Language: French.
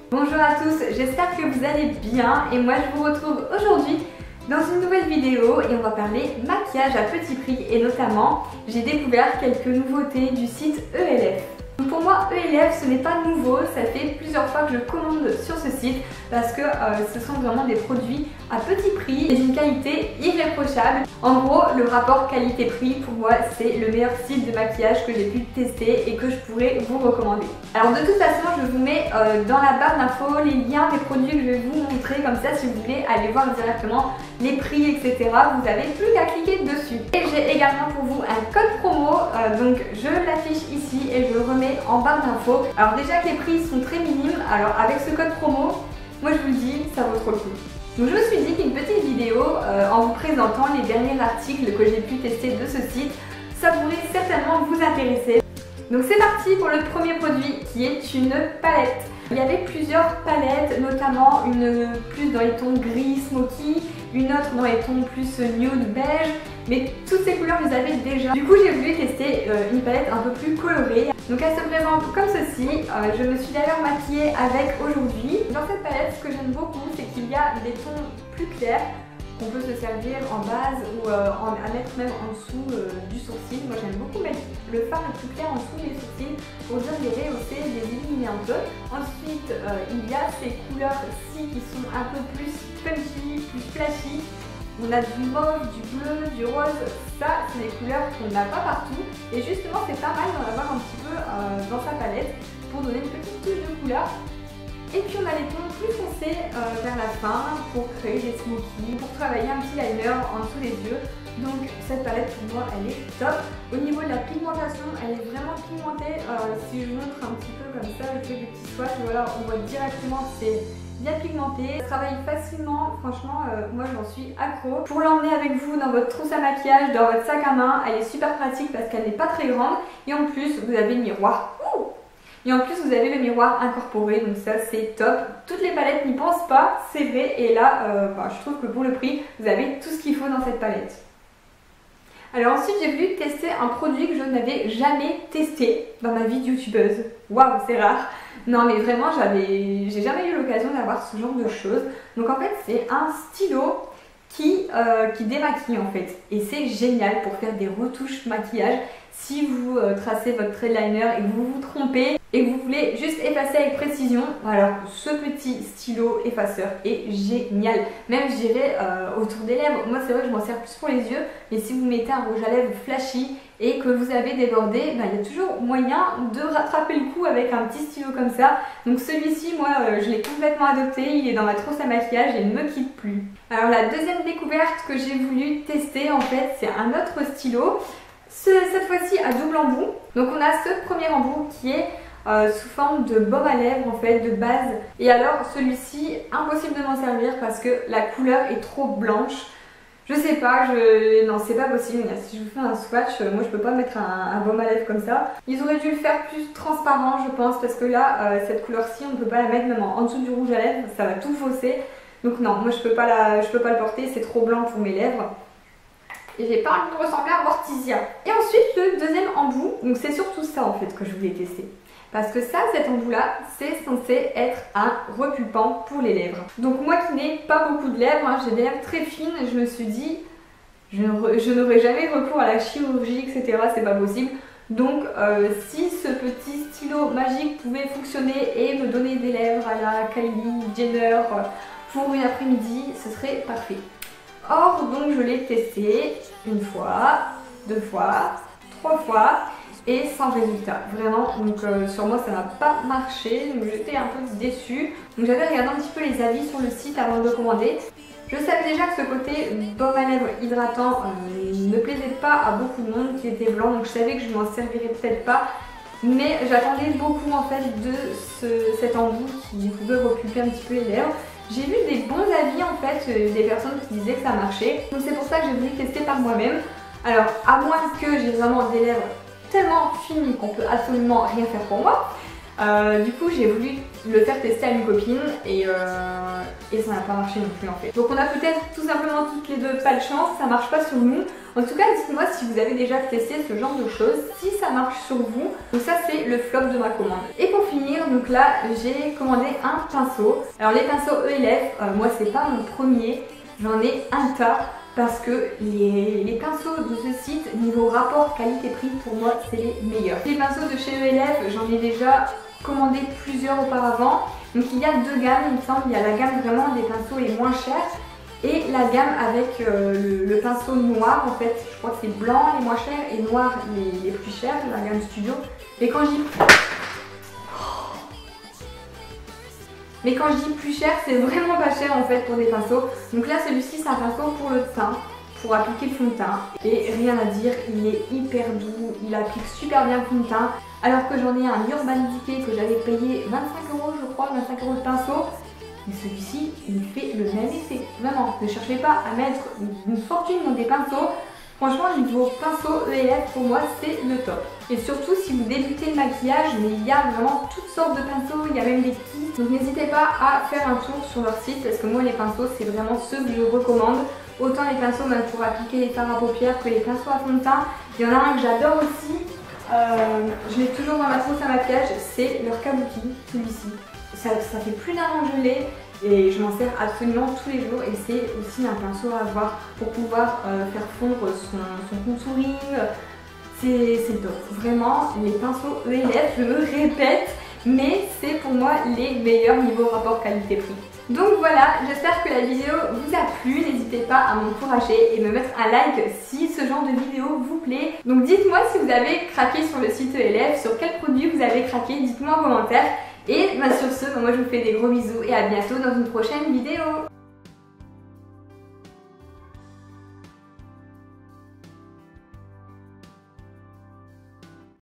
Bonjour à tous, j'espère que vous allez bien et moi je vous retrouve aujourd'hui dans une nouvelle vidéo et on va parler maquillage à petit prix et notamment j'ai découvert quelques nouveautés du site ELF. Pour moi ELF ce n'est pas nouveau, ça fait plusieurs fois que je commande sur ce site parce que ce sont vraiment des produits à petit prix et d'une qualité irréprochable. En gros le rapport qualité-prix pour moi c'est le meilleur site de maquillage que j'ai pu tester et que je pourrais vous recommander. Alors de toute façon je vous mets dans la barre d'infos les liens des produits que je vais vous montrer, comme ça si vous voulez aller voir directement les prix etc. vous n'avez plus qu'à cliquer dessus. Et j'ai également pour vous un code promo, donc je l'affiche ici et je le remets en barre d'infos. Alors déjà que les prix sont très minimes, alors avec ce code promo, moi je vous le dis, ça vaut trop le coup. Donc je me suis dit qu'une petite vidéo en vous présentant les derniers articles que j'ai pu tester de ce site, ça pourrait certainement vous intéresser. Donc c'est parti pour le premier produit qui est une palette. Il y avait plusieurs palettes, notamment une plus dans les tons gris smoky, une autre dans les tons plus nude beige, mais toutes ces couleurs je les avais déjà. Du coup j'ai voulu tester une palette un peu plus colorée. Donc elle se présente comme ceci, je me suis d'ailleurs maquillée avec aujourd'hui. Dans cette palette ce que j'aime beaucoup c'est qu'il y a des tons plus clairs qu'on peut se servir en base ou à mettre même en dessous du sourcil. Moi j'aime beaucoup mettre le fard le plus clair en dessous des sourcils pour dire les rehausser, les illuminer un peu. Ensuite il y a ces couleurs-ci qui sont un peu plus punchy, plus flashy. On a du mauve, du bleu, du rose, ça c'est des couleurs qu'on n'a pas partout et justement c'est pas mal d'en avoir un petit peu dans sa palette pour donner une petite touche de couleur. Et puis on a les tons plus foncés vers la fin pour créer des smokies, pour travailler un petit liner en dessous des yeux. Donc cette palette pour moi elle est top. Au niveau de la pigmentation elle est vraiment pigmentée, si je vous montre un petit peu comme ça avec des petits swatchs, voilà, on voit directement que c'est bien pigmenté, ça travaille facilement, franchement moi j'en suis accro. Pour l'emmener avec vous dans votre trousse à maquillage, dans votre sac à main, elle est super pratique parce qu'elle n'est pas très grande et en plus vous avez le miroir. Et en plus vous avez le miroir incorporé, donc ça c'est top. Toutes les palettes n'y pensent pas, c'est vrai, et là je trouve que pour le prix vous avez tout ce qu'il faut dans cette palette. Alors ensuite j'ai voulu tester un produit que je n'avais jamais testé dans ma vie de youtubeuse. Waouh, c'est rare. Non mais vraiment j'ai jamais eu l'occasion d'avoir ce genre de choses. Donc en fait c'est un stylo qui démaquille en fait. Et c'est génial pour faire des retouches maquillage. Si vous tracez votre trait de liner et que vous vous trompez et que vous voulez juste effacer avec précision, alors ce petit stylo effaceur est génial. Même je dirais autour des lèvres, moi c'est vrai que je m'en sers plus pour les yeux, mais si vous mettez un rouge à lèvres flashy et que vous avez débordé, il y a toujours moyen de rattraper le coup avec un petit stylo comme ça. Donc celui-ci, moi je l'ai complètement adopté, il est dans ma trousse à maquillage et il ne me quitte plus. Alors la deuxième découverte que j'ai voulu tester en fait, c'est un autre stylo. Cette fois-ci à double embout. Donc on a ce premier embout qui est sous forme de baume à lèvres en fait, de base. Et alors celui-ci, impossible de m'en servir parce que la couleur est trop blanche. Je sais pas, non c'est pas possible. Si je vous fais un swatch, moi je peux pas mettre un baume à lèvres comme ça. Ils auraient dû le faire plus transparent je pense, parce que là cette couleur-ci on ne peut pas la mettre même en dessous du rouge à lèvres, ça va tout fausser. Donc non, moi je peux pas le porter, c'est trop blanc pour mes lèvres. Et j'ai pas envie de ressembler à Mortisia. Et ensuite le deuxième embout, donc c'est surtout ça en fait que je voulais tester. Parce que ça, cet embout là, c'est censé être un repulpant pour les lèvres. Donc moi qui n'ai pas beaucoup de lèvres, j'ai des lèvres très fines, je me suis dit je n'aurai jamais recours à la chirurgie etc, c'est pas possible. Donc si ce petit stylo magique pouvait fonctionner et me donner des lèvres à la Kylie Jenner pour une après-midi, ce serait parfait. Or donc je l'ai testé une fois, deux fois, trois fois et sans résultat. Vraiment, donc sur moi ça n'a pas marché, donc j'étais un peu déçue. Donc j'avais regardé un petit peu les avis sur le site avant de le commander. Je savais déjà que ce côté baume à lèvres hydratant ne plaisait pas à beaucoup de monde qui était blanc, donc je savais que je m'en servirais peut-être pas. Mais j'attendais beaucoup en fait de cet embout qui pouvait repulper un petit peu les lèvres. J'ai vu des bons avis en fait, des personnes qui disaient que ça marchait. Donc c'est pour ça que j'ai voulu tester par moi-même. Alors à moins que j'ai vraiment des lèvres tellement finies qu'on peut absolument rien faire pour moi. Du coup j'ai voulu le faire tester à une copine et ça n'a pas marché non plus en fait. Donc on a peut-être tout simplement toutes les deux pas de chance, ça marche pas sur nous. En tout cas dites-moi si vous avez déjà testé ce genre de choses, si ça marche sur vous. Donc ça c'est le flop de ma commande. Et pour finir, donc là j'ai commandé un pinceau. Alors les pinceaux ELF, moi c'est pas mon premier, j'en ai un tas parce que les pinceaux de ce site, niveau rapport qualité-prix, pour moi c'est les meilleurs. Les pinceaux de chez ELF, j'en ai déjà commandé plusieurs auparavant. Donc il y a deux gammes, il me semble. Il y a la gamme vraiment des pinceaux les moins chers et la gamme avec le pinceau noir. En fait, je crois que c'est blanc les moins chers et noir les plus chers, la gamme Studio. Mais quand je dis plus cher, c'est vraiment pas cher en fait pour des pinceaux. Donc là, celui-ci c'est un pinceau pour le teint, pour appliquer le fond de teint. Et rien à dire, il est hyper doux, il applique super bien le fond de teint. Alors que j'en ai un Urban Decay que j'avais payé 25 € je crois, 25 € de pinceau. Mais celui-ci, il fait le même effet. Vraiment, ne cherchez pas à mettre une fortune dans des pinceaux. Franchement, niveau pinceau ELF, pour moi, c'est le top. Et surtout, si vous débutez le maquillage, mais il y a vraiment toutes sortes de pinceaux, il y a même des kits. Donc n'hésitez pas à faire un tour sur leur site, parce que moi, les pinceaux, c'est vraiment ceux que je recommande. Autant les pinceaux même pour appliquer les fards à paupières que les pinceaux à fond de teint. Il y en a un que j'adore aussi, je l'ai toujours dans ma trousse à maquillage, c'est leur Kabuki, celui-ci. Ça fait plus d'un an que je l'ai et je m'en sers absolument tous les jours et c'est aussi un pinceau à avoir pour pouvoir faire fondre son contouring. C'est le top. Vraiment, les pinceaux ELF, je me répète, mais c'est pour moi les meilleurs niveau rapport qualité-prix. Donc voilà, j'espère que la vidéo vous a plu, n'hésitez pas à m'encourager et me mettre un like si ce genre de vidéo vous plaît. Donc dites-moi si vous avez craqué sur le site ELF, sur quel produit vous avez craqué, dites-moi en commentaire. Et sur ce, moi je vous fais des gros bisous et à bientôt dans une prochaine vidéo.